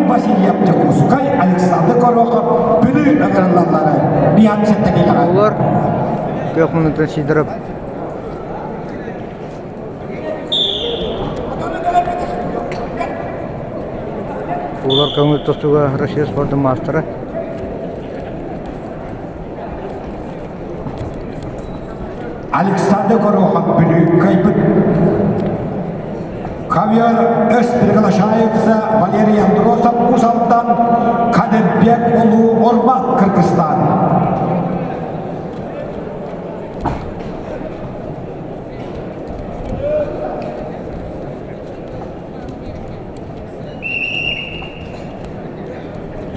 Васильев Jakutskay, Александр Корохов, бүлі ыңғырларлары Ниhat Сеттегейліға. Олар көк минутта сидіріп. Олар көңіл тұстуға Россия спорты мастері. Александр Корохов бүлі кайбыт. Ковер өз приглашается Валерий Андросов Усалдан, Кадырбек Улу Ормат, Кыргызстан.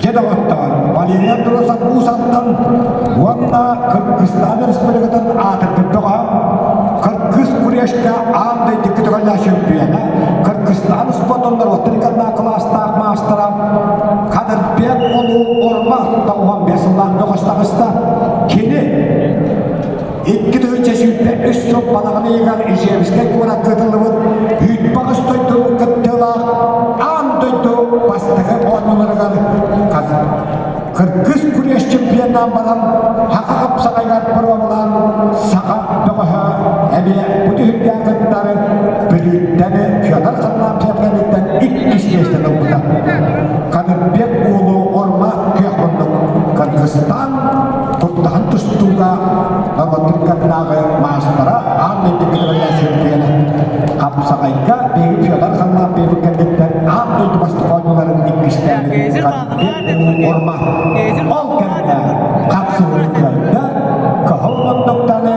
Жедоваттар Валерий Андросов Усалдан, Уанна Кыргызстан Республикадан атыртыптыға Кыргыз күрешке андай диккетіғалла чемпионы Кыргызстан спортондар отырғанна класстақ мастера Кадырбек Улу Ормат да 15 жылдан доғыстағыста кені 2 чешіпте 3 жыл балағын егер ежемізге көра күтілімін үйтпағыз тойды күттіла андойды бастығы орнылырған қазір Кыргыз күреш чемпионнан барам хақығып сағайған бұрымылан сағап доғыға әме бұтығырға күттары біліттені Федор қылынан пергенліктен 2 естен ұлғыда. Кадырбек Улу Ормат күйақмындық Кыргызстан тұттағын тұстуға Нұрғытырқатынағы мастера андайды күтірілі чемпионы. Қапсағайға бейгі Федор қылынан пергенліктен андайды басты қоймыларын 2 естен Кадырбек Улу Ормат ол кәмді қапсығырында көхылмындықтаны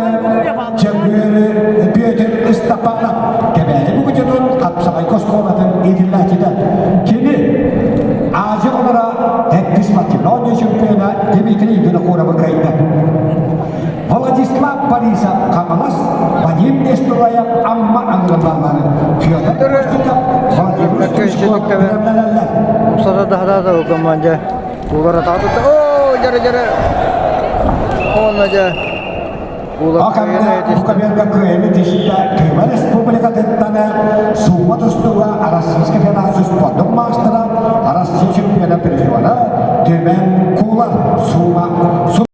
чемпионы Петр Истапанов кәбәлі бүгітінің қапсағай көсколатын еділләтеді. Кені Азия олара әттіс Македония чемпионы Дмитрий Винокурова кайды. Владислав Борисов Камалас, Вадим Нестураев Амма аңғырларлары. Федор Костюков, Владимир Стушков пірімләләләр. Ұпсада да команда. Олар атады. О, жары. Оны жа. Ақамда Бұқаберға көйені дешілді Төмен Республика деттаны Сума тұстуға Российский Федерация спортын мастера Россия чемпионы переживаны Төмен Кулар Сума